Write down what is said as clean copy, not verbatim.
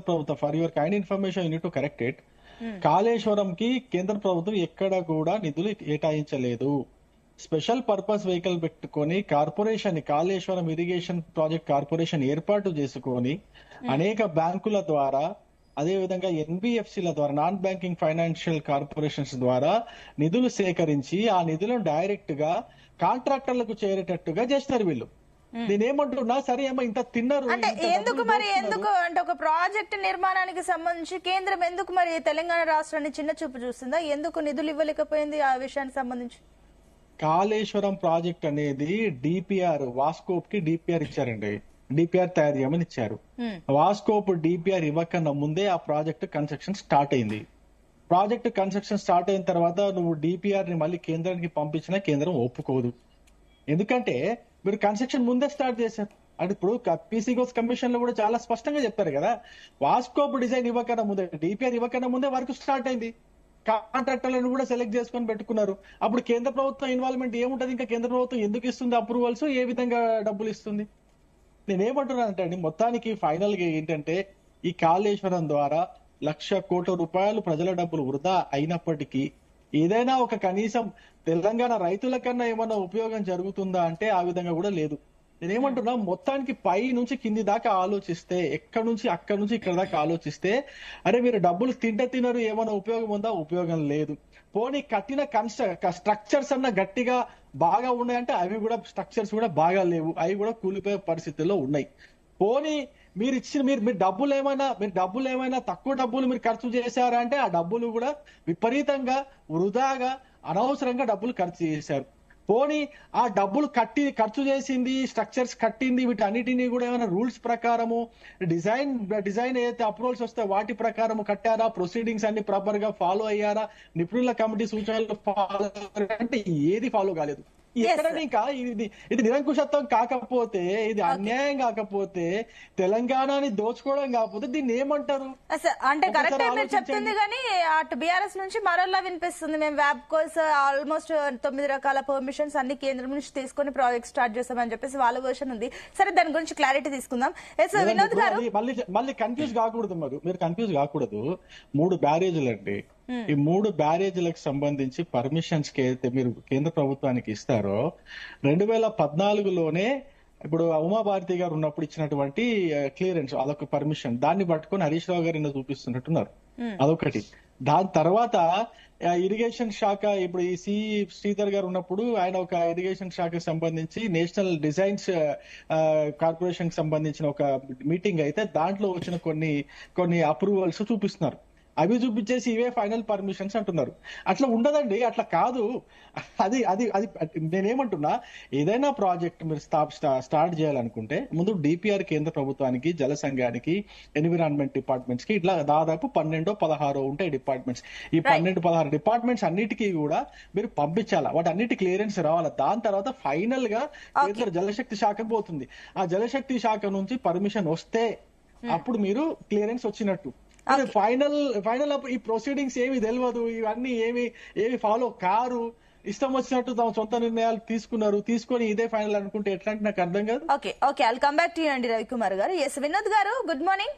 ప్రభుత్వం, for your kind information unit to correct it, కాళేశ్వరంకి కేంద్ర ప్రభుత్వం ఎక్కడ కూడా నిధులు కేటాయించలేదు. స్పెషల్ పర్పస్ వెహికల్ పెట్టుకొని corporation, Kaleshwaram irrigation project corporation ఏర్పాటు చేసుకొని అనేక బ్యాంకుల ద్వారా, అదే విధంగా ఎన్బిఎఫ్సిల ద్వారా, నాన్ బ్యాంకింగ్ ఫైనాన్షియల్ కార్పొరేషన్స్ ద్వారా నిధులు సేకరించి ఆ నిధులను డైరెక్ట్ గా కాంట్రాక్టర్లకు చేరేటట్టుగా చేస్తారు వీళ్ళు. నేనేమంటున్నా, సరే ఏమో ఇంత తిన్నారు అంటే ఎందుకు మరి, ఎందుకు అంటే ఒక ప్రాజెక్ట్ నిర్మాణానికి సంబంధించి కేంద్రం ఎందుకు మరి తెలంగాణ రాష్ట్రాన్ని చిన్న చూపు చూస్తుందా? ఎందుకు నిధులు ఇవ్వలేకపోయింది ఆ విషయానికి సంబంధించి? కాళేశ్వరం ప్రాజెక్ట్ అనేది డిపిఆర్, వాస్కోప్ కి డిపిఆర్ ఇచ్చారండి, డిపిఆర్ తయారు చేయమని ఇచ్చారు. వాస్కోప్ డిపిఆర్ ఇవ్వకన్నా ముందే ఆ ప్రాజెక్ట్ కన్స్ట్రక్షన్ స్టార్ట్ అయింది. ప్రాజెక్ట్ కన్స్ట్రక్షన్ స్టార్ట్ అయిన తర్వాత నువ్వు డిపిఆర్ ని మళ్ళీ కేంద్రానికి పంపించినా కేంద్రం ఒప్పుకోదు. ఎందుకంటే మీరు కన్స్ట్రక్షన్ ముందే స్టార్ట్ చేశారు. అంటే ఇప్పుడు పీసీగోస్ కమిషన్ లో కూడా చాలా స్పష్టంగా చెప్పారు కదా, వాస్కోప్ డిజైన్ ఇవ్వకన్నా ముందే, డిపిఆర్ ఇవ్వకన్నా ముందే వర్క్ స్టార్ట్ అయింది. కాంట్రాక్టర్లను కూడా సెలెక్ట్ చేసుకొని పెట్టుకున్నారు. అప్పుడు కేంద్ర ప్రభుత్వం ఇన్వాల్వ్మెంట్ ఏముంటది? ఇంకా కేంద్ర ప్రభుత్వం ఎందుకు ఇస్తుంది అప్రూవల్స్, ఏ విధంగా డబ్బులు ఇస్తుంది? నేనేమంటున్నానంటే అండి, మొత్తానికి ఫైనల్ గా ఏంటంటే ఈ కాళేశ్వరం ద్వారా 1,00,000 కోట్ల రూపాయలు ప్రజల డబ్బులు వృధా అయినప్పటికీ ఏదైనా ఒక కనీసం తెలంగాణ రైతుల కన్నా ఏమన్నా ఉపయోగం జరుగుతుందా అంటే ఆ విధంగా కూడా లేదు. నేనేమంటున్నా, మొత్తానికి పై నుంచి కింది దాకా ఆలోచిస్తే, ఎక్కడి నుంచి అక్కడి నుంచి ఇక్కడ దాకా ఆలోచిస్తే, అరే మీరు డబ్బులు తినరు, ఏమైనా ఉపయోగం ఉందా? ఉపయోగం లేదు. పోనీ కట్టిన స్ట్రక్చర్స్ అన్న గట్టిగా బాగా ఉన్నాయంటే అవి కూడా, స్ట్రక్చర్స్ కూడా బాగా లేవు, అవి కూడా కూలిపోయే పరిస్థితుల్లో ఉన్నాయి. పోనీ మీరు ఇచ్చిన మీరు డబ్బులు ఏమైనా తక్కువ డబ్బులు మీరు ఖర్చు చేశారా అంటే ఆ డబ్బులు కూడా విపరీతంగా వృధాగా అనవసరంగా డబ్బులు ఖర్చు చేశారు. పోనీ ఆ డబ్బులు ఖర్చు చేసింది, స్ట్రక్చర్స్ కట్టింది, వీటన్నిటినీ కూడా ఏమైనా రూల్స్ ప్రకారము డిజైన్ ఏదైతే అప్రూవల్స్ వస్తే వాటి ప్రకారము కట్టారా? ప్రొసీడింగ్స్ అన్ని ప్రాపర్ గా ఫాలో అయ్యారా? నిపుణుల కమిటీ సూచనలు ఫాలో అంటే ఏది ఫాలో కాలేదు. ఎక్కడని ఇంకా ఇది నిరంకుశత్వం కాకపోతే, ఇది అన్యాయం కాకపోతే, తెలంగాణని దోచుకోవడం కాకపోతే దీన్ని ఏమంటారు? అంటే కరెక్ట్ మీరు చెప్తుంది, కానీ అటు బీఆర్ఎస్ నుంచి మరోలా వినిపిస్తుంది, మేము వ్యాప్కోస్ ఆల్మోస్ట్ 9 రకాల పర్మిషన్స్ అన్ని కేంద్రం నుంచి తీసుకొని ప్రాజెక్ట్ స్టార్ట్ చేస్తామని చెప్పేసి వాళ్ళ వర్షన్ ఉంది. సరే, దాని గురించి క్లారిటీ తీసుకుందాం. వినోద్ గారు, మళ్ళీ కన్ఫ్యూజ్ కాకూడదు, మీరు కన్ఫ్యూజ్ కాకూడదు. 3 బ్యారేజీలు అండి. ఈ 3 బ్యారేజీలకు సంబంధించి పర్మిషన్స్ కి అయితే మీరు కేంద్ర ప్రభుత్వానికి ఇస్తారో 2014లోనే ఇప్పుడు ఉమాభారతి గారు ఉన్నప్పుడు ఇచ్చినటువంటి క్లియరెన్స్, అదొక పర్మిషన్, దాన్ని పట్టుకొని హరీష్ రావు గారు చూపిస్తున్నట్టున్నారు. అదొకటి. దాని తర్వాత ఇరిగేషన్ శాఖ, ఇప్పుడు ఈ శ్రీధర్ గారు ఉన్నప్పుడు ఆయన ఒక ఇరిగేషన్ శాఖకు సంబంధించి నేషనల్ డిజైన్స్ కార్పొరేషన్ కి సంబంధించిన ఒక మీటింగ్ అయితే దాంట్లో వచ్చిన కొన్ని అప్రూవల్స్ చూపిస్తున్నారు. అవి చూపించేసి ఇవే ఫైనల్ పర్మిషన్స్ అంటున్నారు. అట్లా ఉండదండి, అట్లా కాదు. అది అది అది నేనేమంటున్నా, ఏదైనా ప్రాజెక్ట్ మీరు స్టార్ట్ చేయాలనుకుంటే ముందు డిపిఆర్ కేంద్ర ప్రభుత్వానికి, జల సంఘానికి, ఎన్విరాన్మెంట్ డిపార్ట్మెంట్స్ కి, ఇట్లా దాదాపు 12-16 ఉంటాయి డిపార్ట్మెంట్స్. ఈ 12-16 డిపార్ట్మెంట్స్ అన్నిటికీ కూడా మీరు పంపించాలా, వాటి అన్నిటి క్లియరెన్స్ రావాలా. దాని తర్వాత ఫైనల్ గా కేంద్ర జలశక్తి శాఖకు పోతుంది. ఆ జలశక్తి శాఖ నుంచి పర్మిషన్ వస్తే అప్పుడు మీరు క్లియరెన్స్ వచ్చినట్టు. ఫైనల్ ఈ ప్రొసీడింగ్స్ ఏమి తెలియదు, ఇవన్నీ ఏమి ఫాలో కారు, ఇష్టం వచ్చినట్టు తమ సొంత నిర్ణయాలు తీసుకొని ఇదే ఫైనల్ అనుకుంటే ఎట్లా అంటే నాకు అర్థం కాదు. Okay, I'll come back to you అండి రవికుమార్ గారు. ఎస్ వినోద్ గారు, గుడ్ మార్నింగ్.